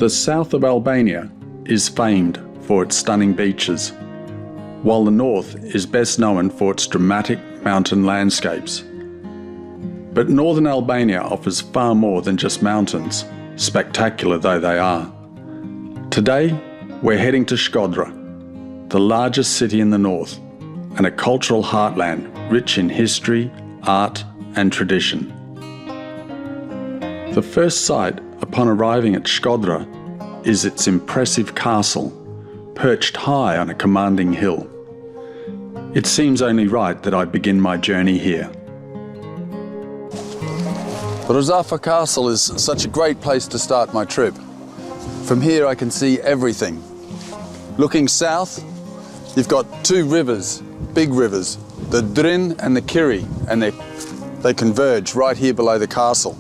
The south of Albania is famed for its stunning beaches, while the north is best known for its dramatic mountain landscapes. But northern Albania offers far more than just mountains, spectacular though they are. Today, we're heading to Scodra, the largest city in the north, and a cultural heartland rich in history, art, and tradition. The first sight upon arriving at Scodra is its impressive castle, perched high on a commanding hill. It seems only right that I begin my journey here. The Rozafa Castle is such a great place to start my trip. From here I can see everything. Looking south, you've got two rivers, big rivers, the Drin and the Kiri, and they converge right here below the castle.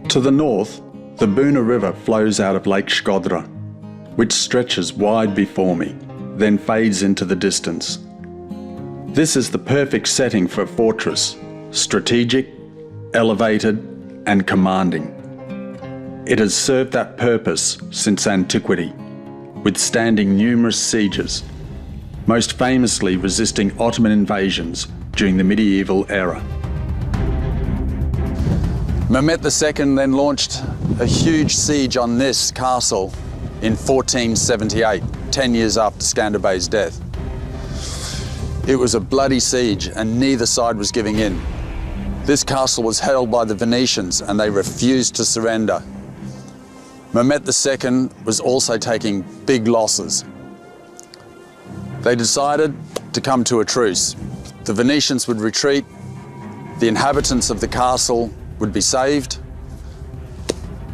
To the north, the Buna River flows out of Lake Scodra, which stretches wide before me, then fades into the distance. This is the perfect setting for a fortress, strategic, elevated, and commanding. It has served that purpose since antiquity, withstanding numerous sieges, most famously resisting Ottoman invasions during the medieval era. Mehmet II then launched a huge siege on this castle in 1478, 10 years after Skanderbeg's death. It was a bloody siege and neither side was giving in. This castle was held by the Venetians and they refused to surrender. Mehmet II was also taking big losses. They decided to come to a truce. The Venetians would retreat, the inhabitants of the castle would be saved,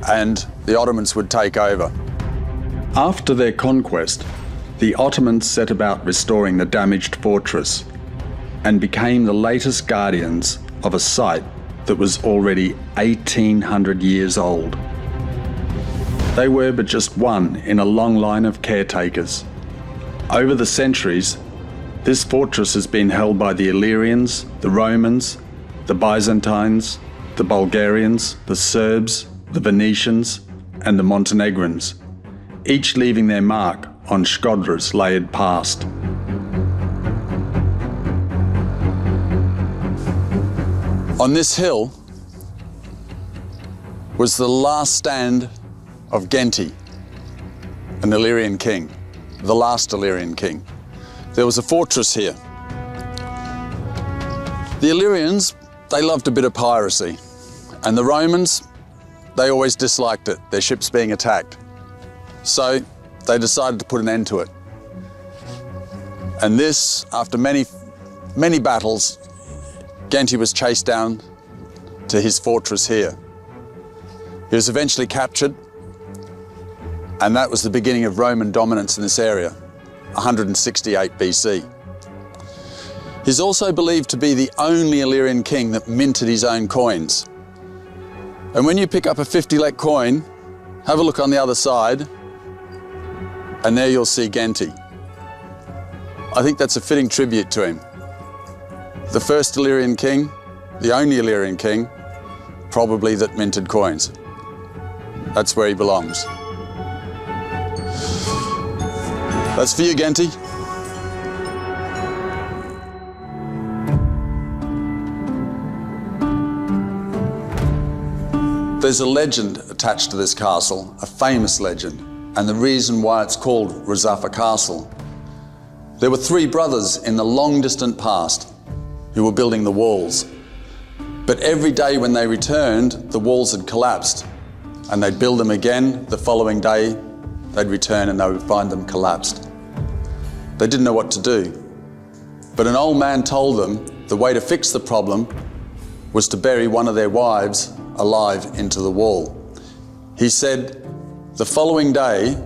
and the Ottomans would take over. After their conquest, the Ottomans set about restoring the damaged fortress and became the latest guardians of a site that was already 1800 years old. They were but just one in a long line of caretakers. Over the centuries, this fortress has been held by the Illyrians, the Romans, the Byzantines, the Bulgarians, the Serbs, the Venetians, and the Montenegrins, each leaving their mark on Sckodra's layered past. On this hill was the last stand of Genti, an Illyrian king, the last Illyrian king. There was a fortress here. The Illyrians, they loved a bit of piracy, and the Romans, they always disliked it, their ships being attacked. So they decided to put an end to it. And this, after many battles, Genti was chased down to his fortress here. He was eventually captured, and that was the beginning of Roman dominance in this area, 168 BC. He's also believed to be the only Illyrian king that minted his own coins. And when you pick up a 50 lek coin, have a look on the other side, and there you'll see Genti. I think that's a fitting tribute to him. The first Illyrian king, the only Illyrian king, probably that minted coins. That's where he belongs. That's for you, Genti. There's a legend attached to this castle, a famous legend, and the reason why it's called Rozafa Castle. There were three brothers in the long distant past who were building the walls. But every day when they returned, the walls had collapsed, and they'd build them again. The following day, they'd return and they would find them collapsed. They didn't know what to do. But an old man told them the way to fix the problem was to bury one of their wives alive into the wall. He said, the following day,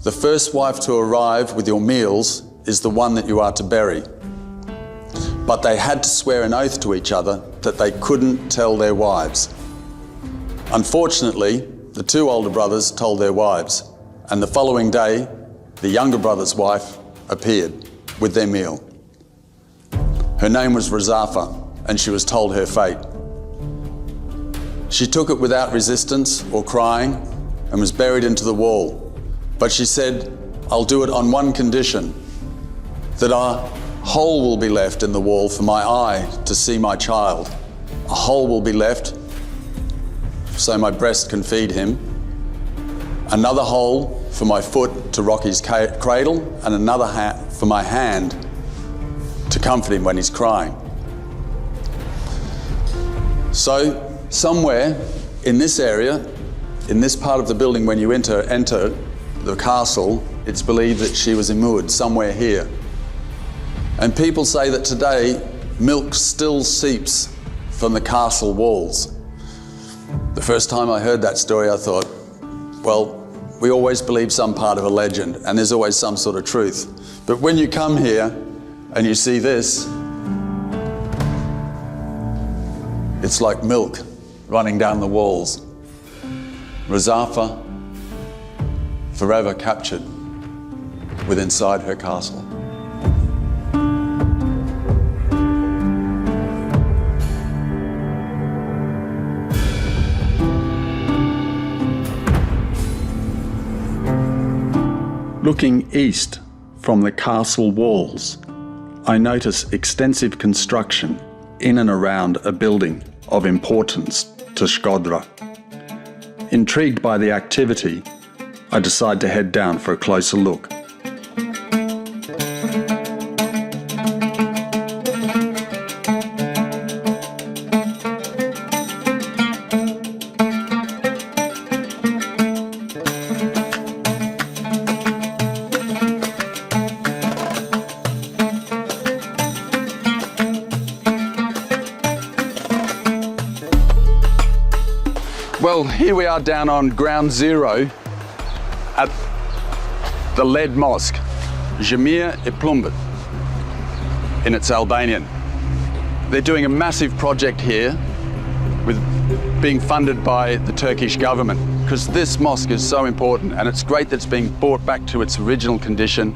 the first wife to arrive with your meals is the one that you are to bury. But they had to swear an oath to each other that they couldn't tell their wives. Unfortunately, the two older brothers told their wives, and the following day, the younger brother's wife appeared with their meal. Her name was Rozafa, and she was told her fate. She took it without resistance or crying, and was buried into the wall. But she said, "I'll do it on one condition, that a hole will be left in the wall for my eye to see my child. A hole will be left so my breast can feed him. Another hole for my foot to rock his cradle, and another for my hand to comfort him when he's crying." So somewhere in this area, in this part of the building, when you enter the castle, it's believed that she was immured somewhere here. And people say that today milk still seeps from the castle walls. The first time I heard that story, I thought, well, we always believe some part of a legend, and there's always some sort of truth. But when you come here and you see this, it's like milk running down the walls. Rozafa, forever captured within inside her castle. Looking east from the castle walls, I notice extensive construction in and around a building of importance to Scodra. Intrigued by the activity, I decide to head down for a closer look. Well, here we are down on ground zero at the lead mosque, Shume e Plumbet, in its Albanian. They're doing a massive project here with being funded by the Turkish government, because this mosque is so important, and it's great that it's being brought back to its original condition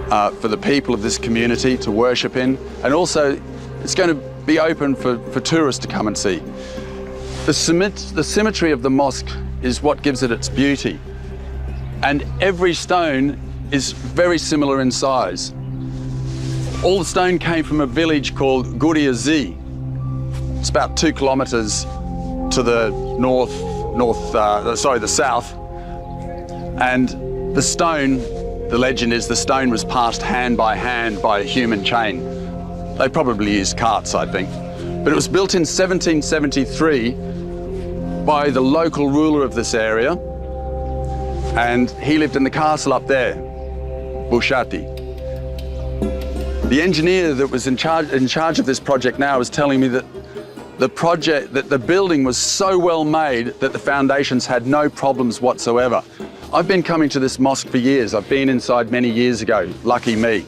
for the people of this community to worship in, and also it's going to be open for tourists to come and see. The symmetry of the mosque is what gives it its beauty, and every stone is very similar in size. All the stone came from a village called Guriazi. It's about 2 kilometers to the the south. And the stone, the legend is the stone was passed hand by a human chain. They probably used carts, I think. But it was built in 1773 by the local ruler of this area, and he lived in the castle up there, Bushati. The engineer that was in charge of this project now was telling me that the building was so well made that the foundations had no problems whatsoever. I've been coming to this mosque for years. I've been inside many years ago, lucky me.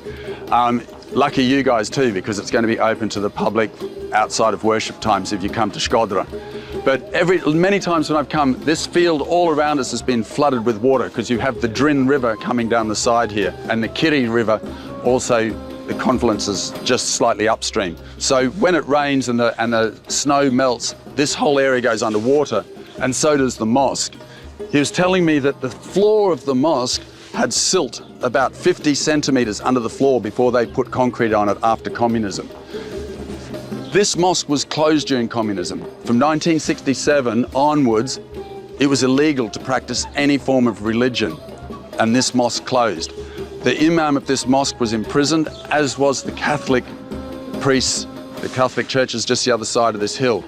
Lucky you guys too, because it's going to be open to the public outside of worship times if you come to Scodra. But many times when I've come, this field all around us has been flooded with water, because you have the Drin River coming down the side here, and the Kiri River also, the confluence is just slightly upstream. So when it rains and the snow melts, this whole area goes underwater, and so does the mosque. He was telling me that the floor of the mosque had silt about 50 centimeters under the floor before they put concrete on it after communism. This mosque was closed during communism. From 1967 onwards, it was illegal to practice any form of religion, and this mosque closed. The imam of this mosque was imprisoned, as was the Catholic priests. The Catholic church is just the other side of this hill.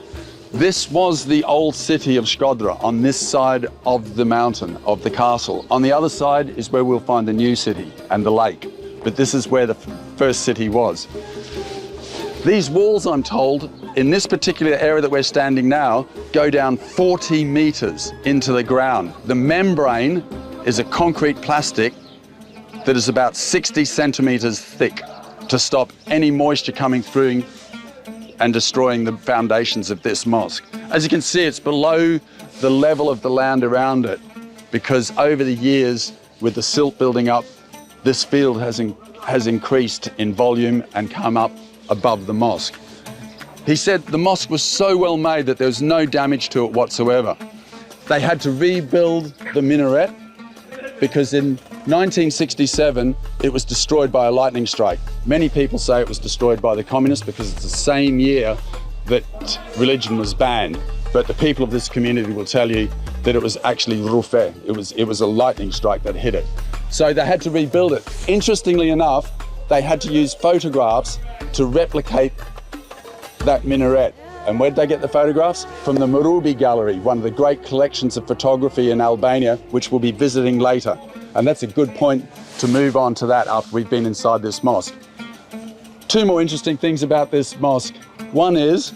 This was the old city of Scodra on this side of the mountain, of the castle. On the other side is where we'll find the new city and the lake, but this is where the first city was. These walls, I'm told, in this particular area that we're standing now, go down 40 meters into the ground. The membrane is a concrete plastic that is about 60 centimeters thick to stop any moisture coming through and destroying the foundations of this mosque. As you can see, it's below the level of the land around it, because over the years, with the silt building up, this field has increased in volume and come up above the mosque. He said the mosque was so well made that there was no damage to it whatsoever. they had to rebuild the minaret because in 1967 it was destroyed by a lightning strike. Many people say it was destroyed by the communists because it's the same year that religion was banned. But the people of this community will tell you that it was actually rufe. It was a lightning strike that hit it. So they had to rebuild it. Interestingly enough, they had to use photographs to replicate that minaret. And where'd they get the photographs? From the Marubi gallery, one of the great collections of photography in Albania, which we'll be visiting later. And that's a good point to move on to that after we've been inside this mosque. Two more interesting things about this mosque. One is,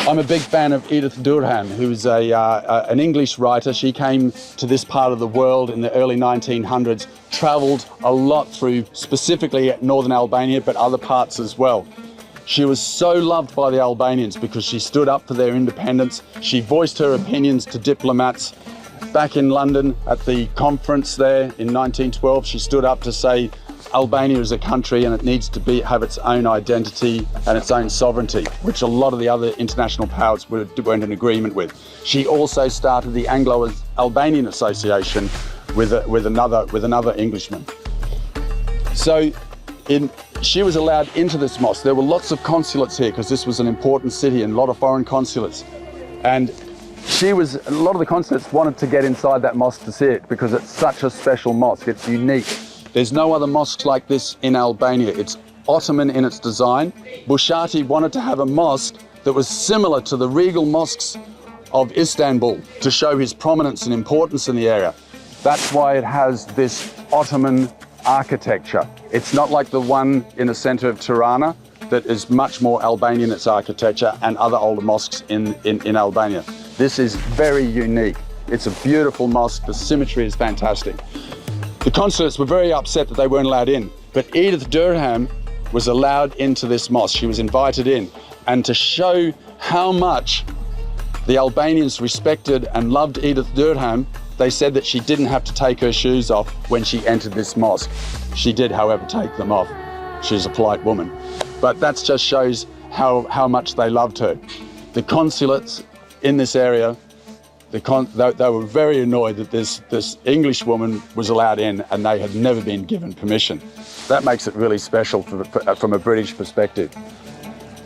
I'm a big fan of Edith Durham, who's an English writer. She came to this part of the world in the early 1900s, traveled a lot through specifically Northern Albania, but other parts as well. She was so loved by the Albanians because she stood up for their independence. She voiced her opinions to diplomats. Back in London at the conference there in 1912, she stood up to say Albania is a country and it needs to have its own identity and its own sovereignty, which a lot of the other international powers weren't in agreement with. She also started the Anglo-Albanian Association with another Englishman. So she was allowed into this mosque. There were lots of consulates here because this was an important city and a lot of foreign consulates. And a lot of the consulates wanted to get inside that mosque to see it because it's such a special mosque. It's unique. There's no other mosques like this in Albania. It's Ottoman in its design. Bushati wanted to have a mosque that was similar to the regal mosques of Istanbul to show his prominence and importance in the area. That's why it has this Ottoman architecture. It's not like the one in the center of Tirana that is much more Albanian in its architecture and other older mosques in Albania. This is very unique. It's a beautiful mosque. The symmetry is fantastic. The consulates were very upset that they weren't allowed in, but Edith Durham was allowed into this mosque. She was invited in. And to show how much the Albanians respected and loved Edith Durham, they said that she didn't have to take her shoes off when she entered this mosque. She did, however, take them off. She's a polite woman. But that just shows how much they loved her. The consulates in this area, they were very annoyed that this English woman was allowed in and they had never been given permission. That makes it really special from a British perspective.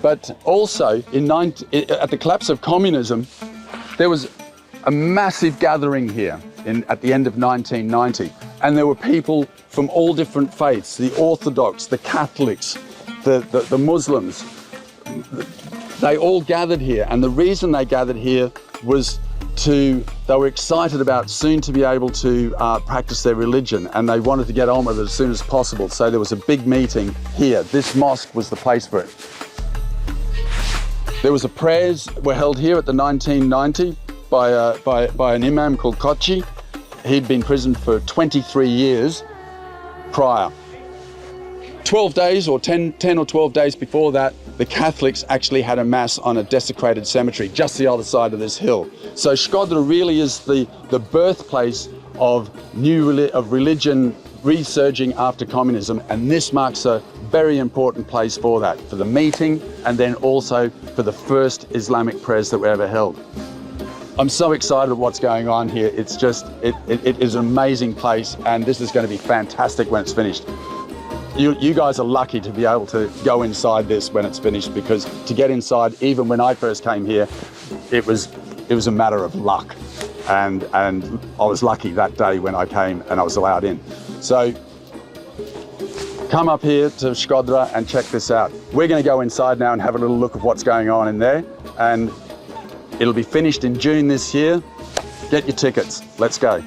But also, at the collapse of communism, there was a massive gathering here at the end of 1990. And there were people from all different faiths, the Orthodox, the Catholics, the Muslims. They all gathered here. And the reason they gathered here was they were excited about soon to be able to practice their religion, and they wanted to get on with it as soon as possible. So there was a big meeting here. This mosque was the place for it. There was prayers were held here at the 1990 by an imam called Kochi. He'd been imprisoned for 23 years prior. 12 days or 10 or 12 days before that, the Catholics actually had a mass on a desecrated cemetery just the other side of this hill. So Scodra really is the birthplace of religion resurging after communism, and this marks a very important place for that, for the meeting and then also for the first Islamic prayers that were ever held. I'm so excited at what's going on here. It's just, it is an amazing place, and this is going to be fantastic when it's finished. You guys are lucky to be able to go inside this when it's finished, because to get inside, even when I first came here, it was a matter of luck. And I was lucky that day when I came and I was allowed in. So come up here to Scodra and check this out. We're going to go inside now and have a little look at what's going on in there. And it'll be finished in June this year. Get your tickets. Let's go.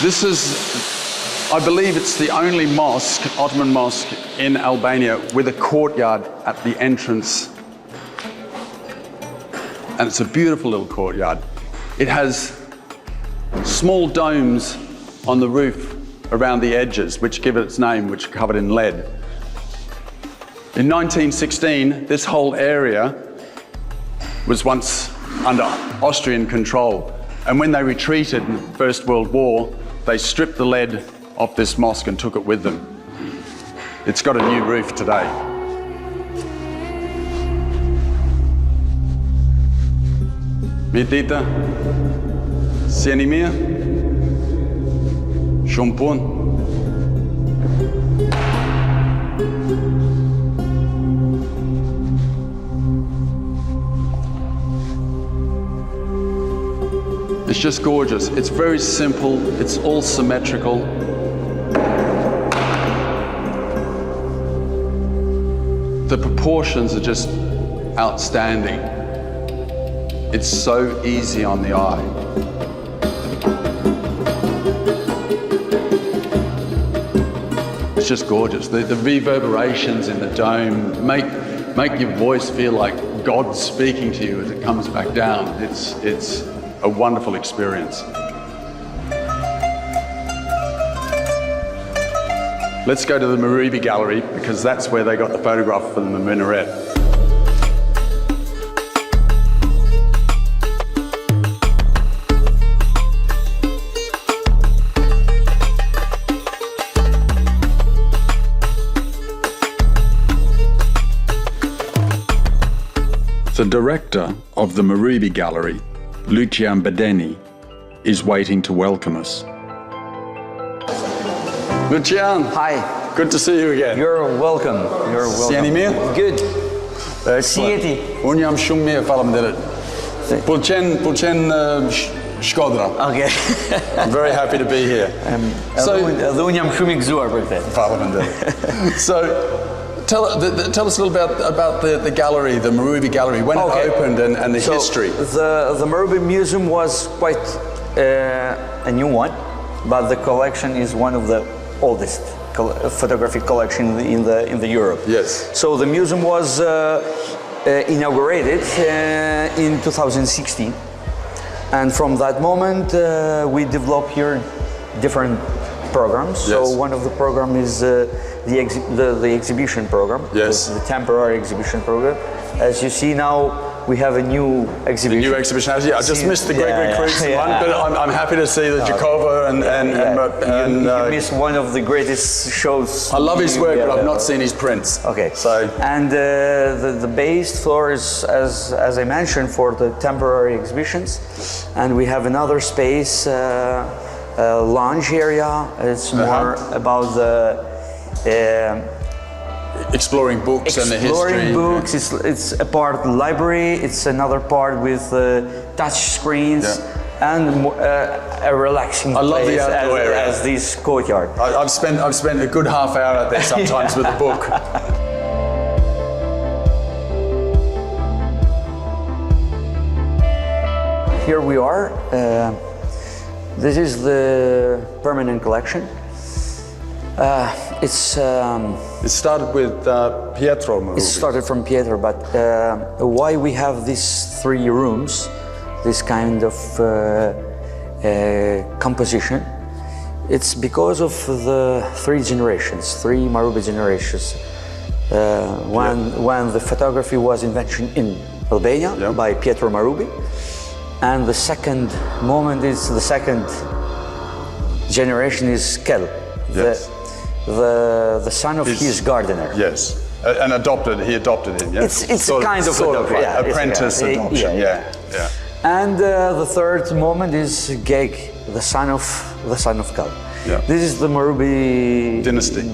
This is I believe it's the only mosque, Ottoman mosque, in Albania with a courtyard at the entrance. And it's a beautiful little courtyard. It has small domes on the roof around the edges, which give it its name, which are covered in lead. In 1916, this whole area was once under Austrian control. And when they retreated in the First World War, they stripped the lead off this mosque and took it with them. It's got a new roof today. Mirë ditë, si jeni mirë? Shumë punë. It's just gorgeous. It's very simple. It's all symmetrical. The proportions are just outstanding. It's so easy on the eye. It's just gorgeous. The reverberations in the dome make your voice feel like God's speaking to you as it comes back down. It's a wonderful experience. Let's go to the Marubi gallery because that's where they got the photograph for the minaret. The director of the Marubi gallery, Lucian Bedeni, is waiting to welcome us. Lucian. Hi. Good to see you again. You're welcome. You're welcome. Si jeni mirë? Good. Si jeti? Unë jam shumë mirë, faleminderit. Pëlqen Scodra. Okay. I'm very happy to be here. Dhe unë jam shumë I gëzuar për këtë. Faleminderit. So, tell us a little about the gallery, the Marubi gallery, when it opened and the history. The Marubi Museum was quite a new one, but the collection is one of the oldest photographic collection in the Europe. Yes. So the museum was inaugurated in 2016, and from that moment we developed here different programs. Yes. So one of the program is the exhibition program, yes. the temporary exhibition program. As you see now, we have a new exhibition. The new exhibition. Yeah, I just missed the Gregory Creasy one, but I'm happy to see the Jakova and you missed one of the greatest shows. I love his work, but I've not seen his prints. Okay. So and the base floor is, as I mentioned, for the temporary exhibitions, and we have another space, lounge area. It's more about the. Exploring books and the history. Exploring books. It's a part library. It's another part with touch screens and a relaxing place as this courtyard. I've spent a good half hour out there sometimes with a book. Here we are. This is the permanent collection. It started with Pietro Marubi. It started from Pietro, but why we have these three rooms, this kind of composition, it's because of the three Marubi generations. When the photography was invented in Albania by Pietro Marubi, and the second moment is the second generation is Kel. Yes. The son of his gardener. Yes, and he adopted him. Yeah, it's a kind of like apprentice adoption. Yeah. And the third moment is Geg, the son of Kal. Yeah. This is the Marubi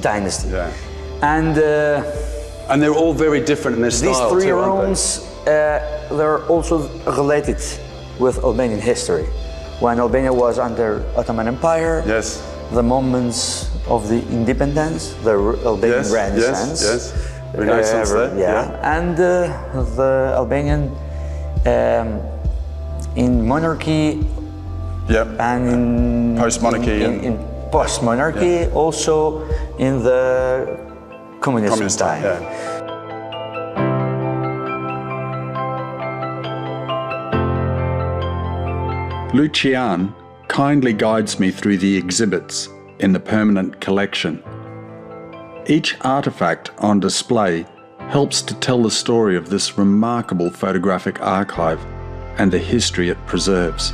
dynasty. Yeah. And they're all very different in their style. These three rooms, they're also related with Albanian history. When Albania was under Ottoman Empire. Yes. The moments of the independence, the Albanian Renaissance. Yes. Renaissance and the Albanian in monarchy and in post-monarchy post-monarchy, also in the communist time. Yeah. Lucian kindly guides me through the exhibits in the permanent collection. Each artifact on display helps to tell the story of this remarkable photographic archive and the history it preserves.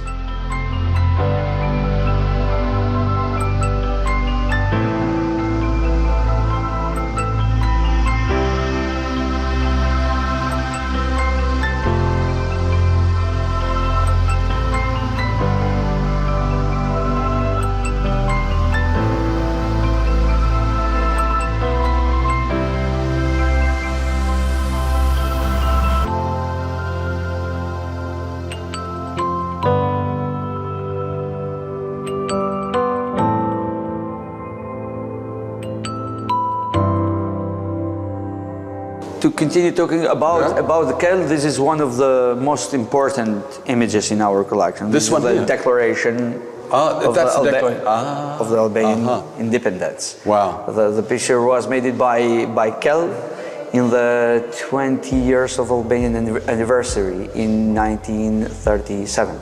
To continue talking about the KEL, this is one of the most important images in our collection. This one the here? Declaration of the Albanian independence. Wow. The picture was made by KEL in the 20 years of Albanian anniversary in 1937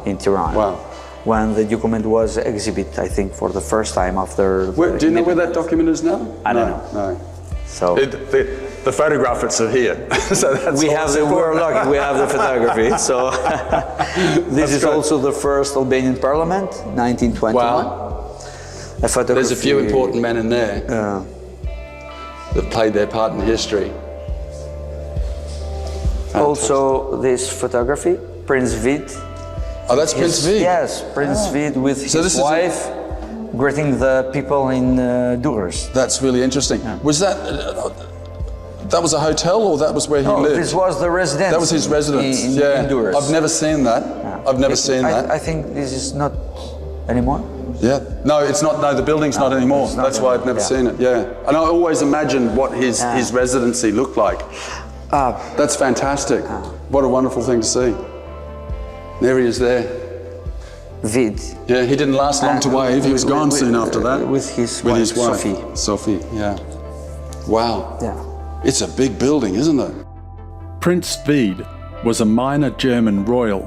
in Tirana. Wow. When the document was exhibited, I think, for the first time after. Do you know where that document is now? I don't know. No. So the photographs are here. So that's we're lucky. We have the photography. So this is also the first Albanian parliament, 1921. Wow. There's a few important men in there that played their part in history. Also, this photography, Prince Vid. Oh, that's Prince Vid? Yes, Prince Vid with his wife greeting the people in Durrës. That's really interesting. Yeah. Was that was a hotel, or that was where he lived? This was the residence. That was his residence. In Durrës. I've never seen that. Yeah. I've never seen that. I think this is not anymore. Yeah. No, it's not. No, the building's not anymore. That's why I've never seen it. Yeah. And I always imagined what his residency looked like. That's fantastic. What a wonderful thing to see. There he is there. Vid. Yeah, he didn't last long to wave. He was gone soon after that. With his wife, Sophie. Sophie, yeah. Wow. Yeah. It's a big building, isn't it? Prince Vid was a minor German royal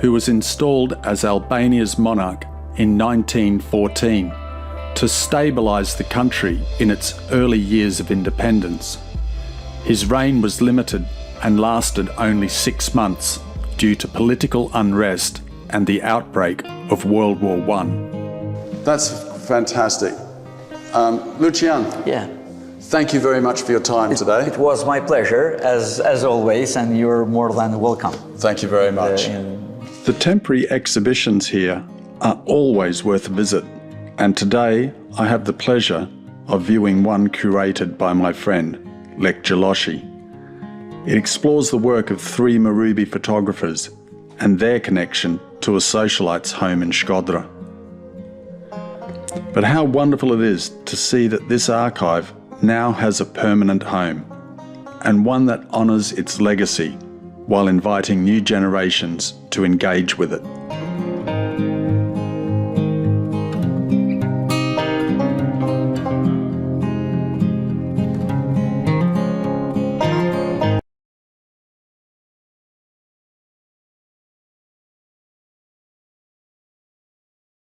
who was installed as Albania's monarch in 1914 to stabilise the country in its early years of independence. His reign was limited and lasted only 6 months due to political unrest and the outbreak of World War I. That's fantastic. Lucian, thank you very much for your time today. It was my pleasure, as always, and you're more than welcome. Thank you very much. The temporary exhibitions here are always worth a visit, and today I have the pleasure of viewing one curated by my friend, Lek Jaloshi. It explores the work of 3 Marubi photographers and their connection to a socialite's home in Scodra. But how wonderful it is to see that this archive now has a permanent home, and one that honours its legacy while inviting new generations to engage with it.